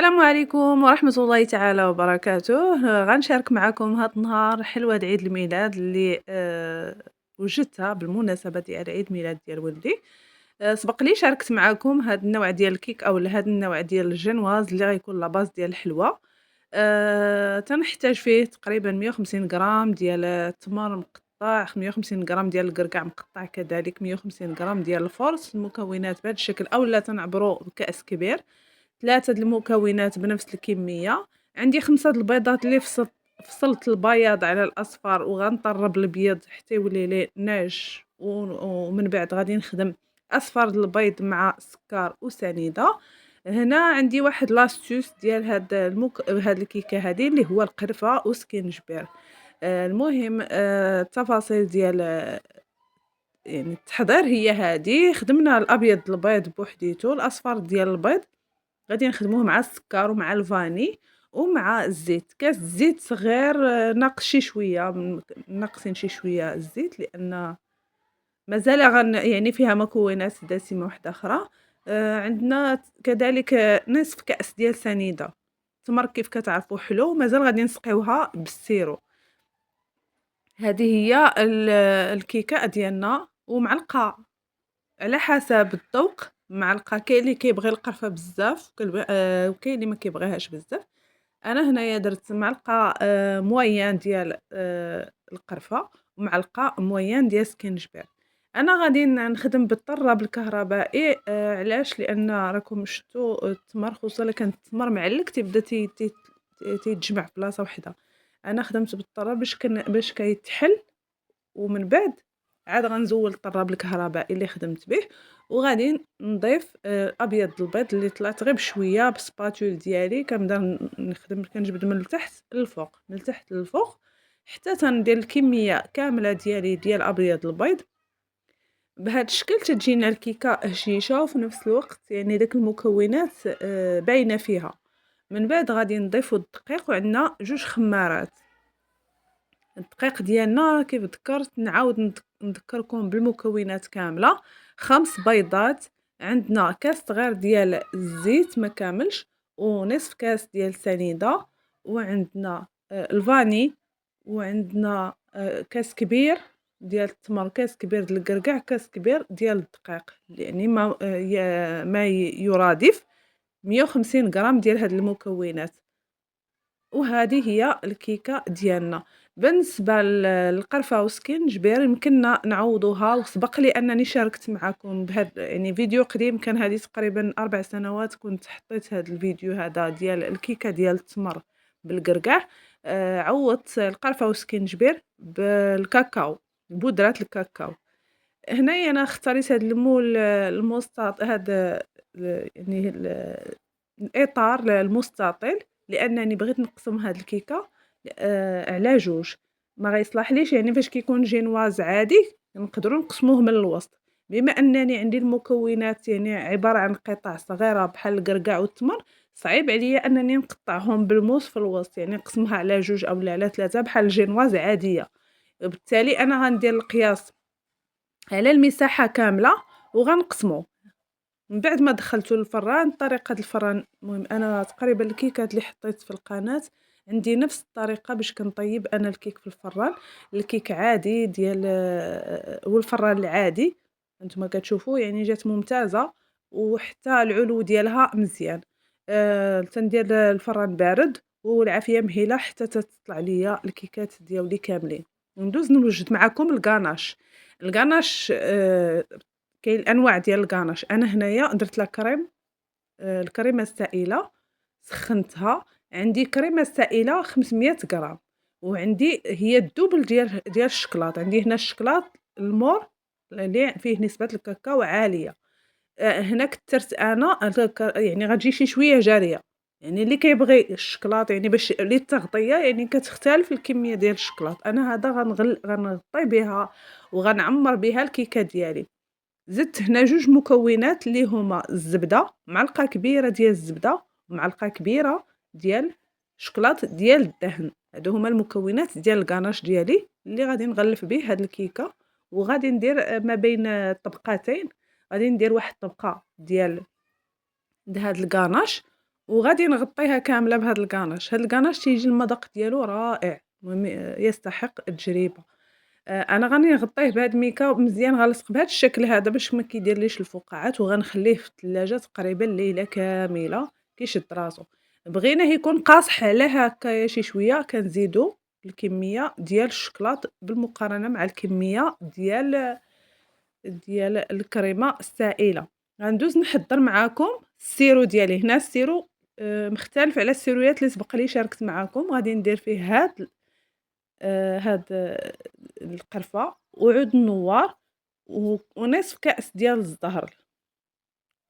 السلام عليكم ورحمة الله تعالى وبركاته. غنشارك معكم هاد النهار حلوة عيد الميلاد اللي وجدتها بالمناسبة ديال عيد الميلاد ديال ولدي. سبق لي شاركت معكم هاد النوع ديال الكيك أو هاد النوع ديال الجنواز اللي غيكون لاباز ديال الحلوى. تنحتاج فيه تقريبا 150 غرام ديال التمر مقطع، 150 غرام ديال الكركاع مقطع، كذلك 150 غرام ديال الفرص. المكونات بهذا الشكل أولا تنعبرو بكأس كبير، 3 د المكونات بنفس الكمية. عندي 5 د البيضات اللي فصلت البياض على الأصفر وغنطرب البيض حتى يولي لي ناعش، ومن بعد غادي نخدم أصفر د البيض مع السكر وسنيدة. هنا عندي واحد لاستوس ديال هاد الكيكة هادي اللي هو القرفة وسكينجبير. المهم التفاصيل ديال يعني التحضير هي هادي. خدمنا الأبيض د البيض بوحديتو، الأصفر ديال البيض غادي نخدموه مع السكر ومع الفاني ومع الزيت، كاس زيت صغير ناقص شي شويه، ناقصين شي شويه الزيت لان مازال يعني فيها مكونات دسمه واحده اخرى. عندنا كذلك نصف كأس ديال سنيده. التمر كيف كتعرفوا حلو، مازال غادي نسقيوها بالسيرو. هذه هي الكيكه ديالنا، ومعلقه على حسب الذوق. معلقه، كاين اللي كيبغي القرفه بزاف وكاين اللي ما كيبغيهاش بزاف. انا هنايا درت معلقه موين ديال القرفه ومعلقه موين ديال سكينجبير. انا غادي نخدم بالطراب الكهربائي. علاش؟ لان راكم شفتوا التمر، خصوصا الا كان التمر معلق تيبدا تيتجمع في بلاصه وحده. انا خدمت بالطراب باش كيتحل، ومن بعد عاد غنزول الطراب الكهربائي اللي خدمت به، وغادي نضيف ابيض البيض اللي طلعت غير بشويه بسباتول ديالي. كنبدا نخدم، كنجبد من التحت للفوق، من التحت للفوق، حتى تندير الكميه كامله ديالي ديال ابيض البيض. بهذا الشكل تجينا الكيكه هشيشه وفي نفس الوقت يعني داك المكونات باينه فيها. من بعد غادي نضيفوا الدقيق، وعندنا 2 خمارات. الدقيق ديالنا كيف ذكرت، نعاود نذكركم بالمكونات كامله. 5 بيضات، عندنا كاس صغير ديال الزيت ما كاملش، ونصف كاس ديال سنيده، وعندنا الفاني، وعندنا كاس كبير ديال التمر، كاس كبير ديال الكركاع، كاس كبير ديال الدقيق، يعني ما يرادف 150 غرام ديال هاد المكونات. وهذه هي الكيكه ديالنا. بالنسبه للقرفه وسكينجبير يمكننا نعوضوها، وسبق لي انني شاركت معكم بهذا يعني فيديو قديم، كان هذه تقريبا 4 سنوات كنت حطيت هذا الفيديو هذا ديال الكيكه ديال التمر بالكركاع. عوضت القرفه وسكينجبير بالكاكاو، بودره الكاكاو. هنايا انا اختاريت هذا المول المستطيل، هذا يعني الإطار المستطيل، لأنني بغيت نقسم هاد الكيكة على 2. ما غيصلحليش يعني فاش كيكون جينواز عادي نقدروا نقسموه من الوسط. بما أنني عندي المكونات يعني عبارة عن قطع صغيرة بحال الكركاع والتمر، صعيب عليا أنني نقطعهم بالموس في الوسط، يعني نقسمها على 2 أو على 3 بحال الجينواز عادية. وبالتالي أنا غندير القياس على المساحة كاملة وغنقسمو. من بعد ما دخلته للفران، طريقة الفران المهم انا تقريبا الكيكات اللي حطيت في القناة عندي نفس الطريقة باش كنطيب انا الكيك في الفران. الكيك عادي ديال والفران العادي انتما كتشوفوا يعني جات ممتازة، وحتى العلو ديالها مزيان. تندير الفران بارد والعافية مهيلة حتى تطلع ليا الكيكات ديالي كاملين. ندوز نوجد معكم الكاناش. الكاناش كاين الانواع ديال الكاناش. انا هنايا درت لا كريم، الكريمه السائله سخنتها. عندي كريمه سائله 500 غرام، وعندي هي الدوبل ديال الشكلاط. عندي هنا الشكلاط المور اللي فيه نسبه الكاكاو عاليه. هنا كثرت انا يعني غتجي شي شويه جاريه، يعني اللي كيبغي الشكلاط يعني باش للتغطيه يعني كتختلف الكميه ديال الشكلاط. انا هذا غنغطي بها وغنعمر بها الكيكه ديالي. زدت هنا 2 مكونات اللي هما الزبده، معلقه كبيره ديال الزبده ومعلقه كبيره ديال شكلاط ديال الدهن. هادو هما المكونات ديال الكاناش ديالي اللي غادي نغلف به هاد الكيكه. وغادي ندير ما بين الطبقتين غادي ندير واحد الطبقه ديال هاد الكاناش، وغادي نغطيها كاملة بهاد الكاناش. هاد الكاناش تيجي المذاق ديالو رائع، المهم يستحق التجربة. أنا غادي نغطيه بهاد الميكا مزيان، غنلصق بهاد الشكل هذا باش ما كيديرليش الفقاعات، وغنخليه في الثلاجة تقريبا ليلة كاملة كيشد راسو. بغيناه يكون قاصح على هكايا شي شوية كنزيدو الكمية ديال الشكلاط بالمقارنة مع الكمية ديال الكريمة السائلة. غندوز نحضّر معاكم السيرو ديالي. هنا السيرو مختلف على السيرويات اللي سبق لي شاركت معاكم. غادي ندير فيه هاد القرفة وعود النوار ونصف كأس ديال الزهر،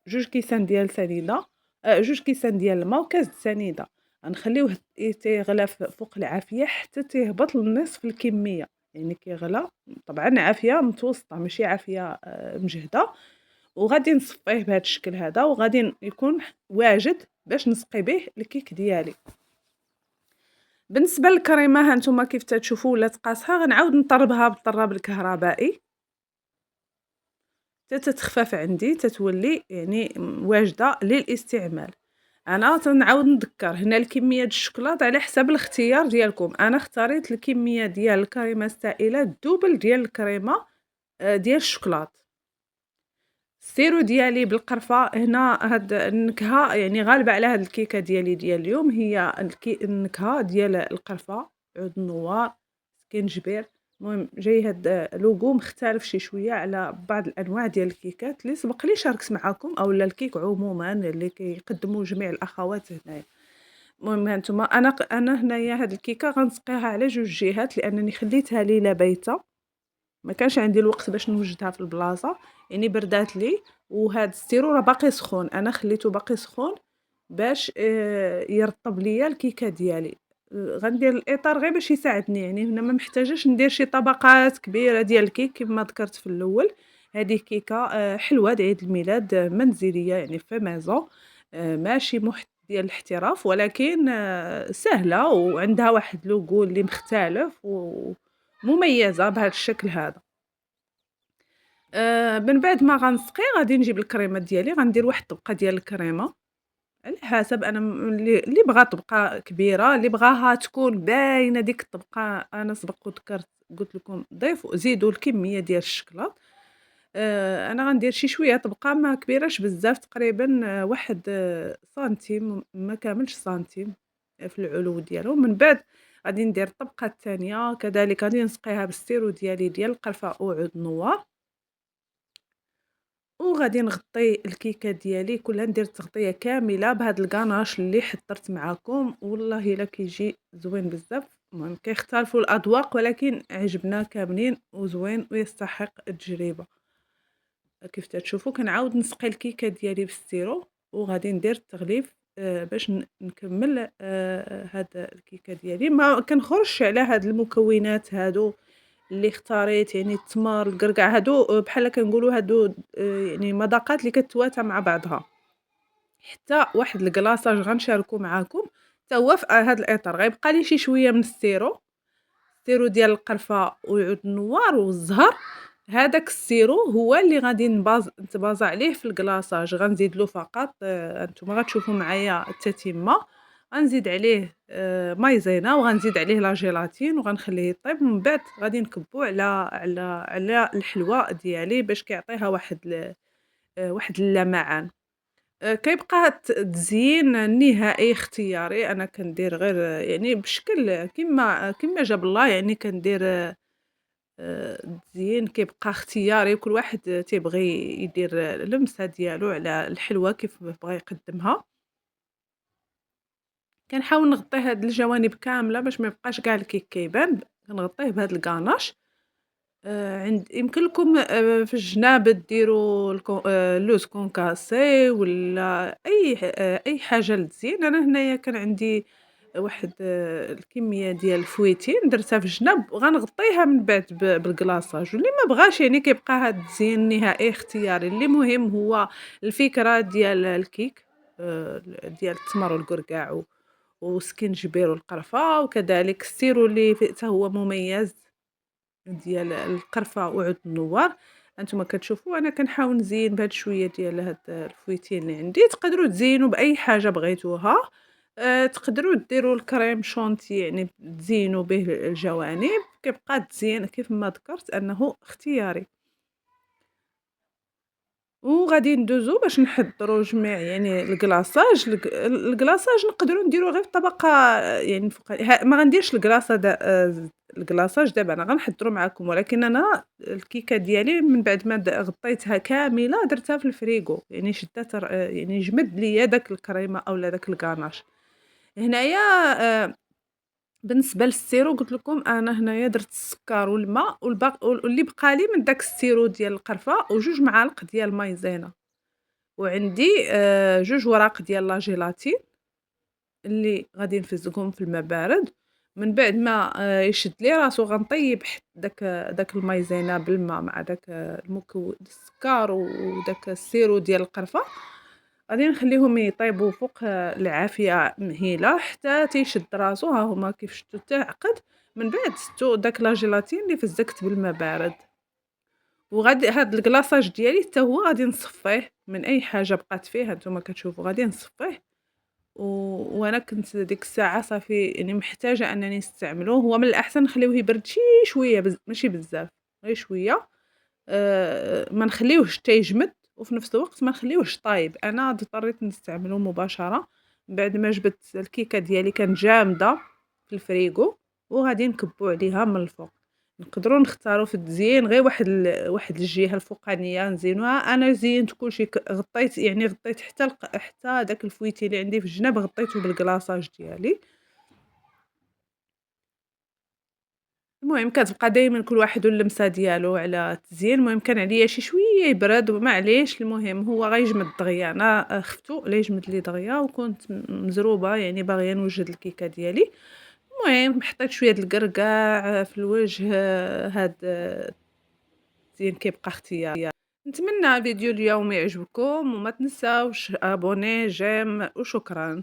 2 كيسان ديال سنيدة، 2 كيسان ديال الماء وكاس د سنيدة. غنخليوه تيغلى فوق العافية حتى تيهبط لنصف الكمية، يعني كيغلى طبعًا عافية متوسطة ماشي عافية مجهدة. وغادي نصفيه بهذا الشكل هذا، وغادي يكون واجد باش نسقي به الكيك ديالي. بالنسبة للكريمة ها نتوما كيف تتشوفوا ولات قاصحة، غنعاود نطربها بالطراب الكهربائي حتى تتخفف عندي تتولي يعني واجدة للاستعمال. أنا تنعاود نذكر هنا الكمية ديال الشكلاط على حسب الاختيار ديالكم. أنا اختاريت الكمية ديال الكريمة السائلة الدوبل ديال الكريمة ديال الشكلاط. السيرو ديالي بالقرفة هنا، هاد النكهة يعني غالبة على هاد الكيكة ديالي ديال اليوم هي النكهة ديال القرفة، عود النوار، سكينجبير. المهم جاي هاد لوغو مختلف شي شوية على بعض الأنواع ديال الكيكات اللي سبق لي شاركت معاكم أولا الكيك عموما اللي كيقدموا جميع الأخوات هنايا. المهم هانتوما أنا هنايا هاد الكيكة غنسقيها على 2 جهات لأنني خليتها ليلة بايتة، ما كانش عندي الوقت باش نوجدها في البلاصة، يعني بردات لي. وهاد السيرو راه باقي سخون، أنا خليته باقي سخون باش يرطب ليا الكيكة ديالي. غندير الإطار غير باش يساعدني، يعني هنا ما محتاجاش ندير شي طبقات كبيرة ديال الكيك كيما ذكرت في الأول. هذه كيكة حلوة لعيد الميلاد، منزلية يعني في ميزون، ماشي ديال الاحتراف، ولكن سهلة وعندها واحد لوغو اللي مختلف ومميزة بهذا الشكل هذا. من بعد ما غنسقي غادي نجيب الكريمة ديالي، غندير واحد الطبقة ديال الكريمة على حسب. أنا اللي بغا طبقة كبيرة، اللي بغاها تكون باينة ديك الطبقة، أنا سبق وذكرت قلت لكم ضيفوا زيدوا الكمية ديال الشكلاط. أنا غندير شي شوية طبقة ما كبيرهاش بزاف، تقريبا واحد سنتيم ما كاملش سنتيم في العلو ديالو. من بعد غادي ندير الطبقة الثانية كذلك غادي نسقيها بالسيرو ديالي ديال القرفة وعود النوار، وغادي نغطي الكيكة ديالي كلها، ندير التغطية كاملة بهاد الكاناش اللي حضرت معاكم. والله الا كيجي زوين بزاف. المهم كيختلفوا الأذواق ولكن عجبنا كاملين وزوين ويستحق التجربة. كيف تتشوفوا كنعاود نسقي الكيكة ديالي بالسيرو وغادي ندير التغليف باش نكمل هاد الكيكة ديالي. ما كنخرجش على هاد المكونات هادو اللي اختاريت، يعني التمر، الكركاع، هادو بحال كنقولوا هادو يعني مذاقات اللي كتواتى مع بعضها. حتى واحد الكلاصاج غنشاركو معاكم حتى هو في هاد الإطار. غيبقى لي شي شوية من السيرو ديال القرفة وعود النوار والزهر. هذاك السيرو هو اللي غادي نتبازا عليه في الكلاصاج. غنزيد له فقط هانتوما غتشوفوا معايا التتمة، غنزيد عليه مايزينا وغنزيد عليه لا جيلاتين وغنخليه يطيب. من بعد غادي نكبو على الحلوى ديالي باش كيعطيها واحد اللمعان. كيبقى التزيين النهائي اختياري، أنا كندير غير يعني بشكل كيما جاب الله، يعني كندير التزيين كيبقى اختياري، كل واحد تيبغي يدير اللمسة ديالو على الحلوى كيف بغا يقدمها. كنحاول نغطي هاد الجوانب كاملة باش ما يبقاش كاع الكيك كيبان، كنغطيه بهاد الكاناش. يمكن لكم في الجناب ديروا اللوز كونكاسي ولا أي حاجة للتزيين. أنا هنايا كان عندي واحد الكمية ديال الفويتين درتها في الجناب وغنغطيها من بعد بالكلاصاج. واللي ما بغاش يعني كيبقى هاد التزيين النهائي اختياري. اللي مهم هو الفكرة ديال الكيك، ديال التمر والكركاع وسكينجبير والقرفة، وكذلك السيرو اللي حتى هو مميز ديال القرفة وعود النوار. هانتوما كتشوفوا أنا كنحاول نزين بهاد شوية ديال هاد الفويتين اللي عندي، تقدروا تزينوا بأي حاجة بغيتوها، تقدروا ديروا الكريم شونتي يعني تزينوا به الجوانب، كيبقى التزيين كيف ما ذكرت أنه اختياري. وغادي ندوزو باش نحضروا جميع يعني الكلاصاج الكلاصاج نقدروا نديروا غير في طبقة يعني فوق ما غنديرش الكلاصة الكلاصاج دابا أنا غنحضروا معاكم، ولكن أنا الكيكة ديالي من بعد ما غطيتها كاملة درتها في الفريغو، يعني شدات يعني جمد ليا داك الكريمة أولا داك الكاناش. هنايا بالنسبة للسيرو قُلت لكم أنا هنايا درت السكر والما واللي بقى لي من داك السيرو ديال القرفة و2 معالق ديال مايزينا. وعندي 2 وراق ديال لا جيلاتين اللي غادي نفزهم في الماء بارد، من بعد ما يشد لي راسو غنطيب داك المايزينا بالما مع داك السكر وداك السيرو ديال القرفة، غادي نخليهم يطيبوا فوق العافية مهيلة حتى تيشد راسو، ها هما كيف شفتوا حتى عقد، من بعد زدتو داك لا جيلاتين اللي فزّكت بالما بارد. وغادي هاد الكلاصاج ديالي حتى هو غادي نصفّيه من أي حاجة بقات فيه، هانتوما كتشوفوا غادي نصفّيه و وأنا كنت ديك الساعة صافي يعني محتاجة أنني نستعملوه، هو من الأحسن نخليوه يبرد شي شوية ماشي بزاف، غير شوية، ما نخليوهش حتى يجمد وفي نفس الوقت ما نخليوهش طايب، أنا اضطريت نستعملو مباشرة بعد ما جبت الكيكة ديالي كانت جامدة في الفريغو وغادي نكبّو عليها من الفوق. نقدروا نختاروا في التزيين غير واحد الجهة الفوقانية نزينوها، أنا زينت كلشي غطيت يعني غطيت حتى داك الفويتي اللي عندي في الجناب غطيته بالكلاصاج ديالي. المهم كتبقى دايمًا كل واحد واللمسة ديالو على التزيين، المهم كان عليا شي شوية يبرد ومعليش المهم هو غيجمد دغيا، أنا خفتو لا يجمد لي دغيا وكنت مزروبة يعني باغية نوجد الكيكة ديالي، المهم حطيت شوية د الكركاع في الوجه، هاد التزيين كيبقى اختياري. نتمنى فيديو اليوم يعجبكم وما تنساوش abonner j'aime وشكرا.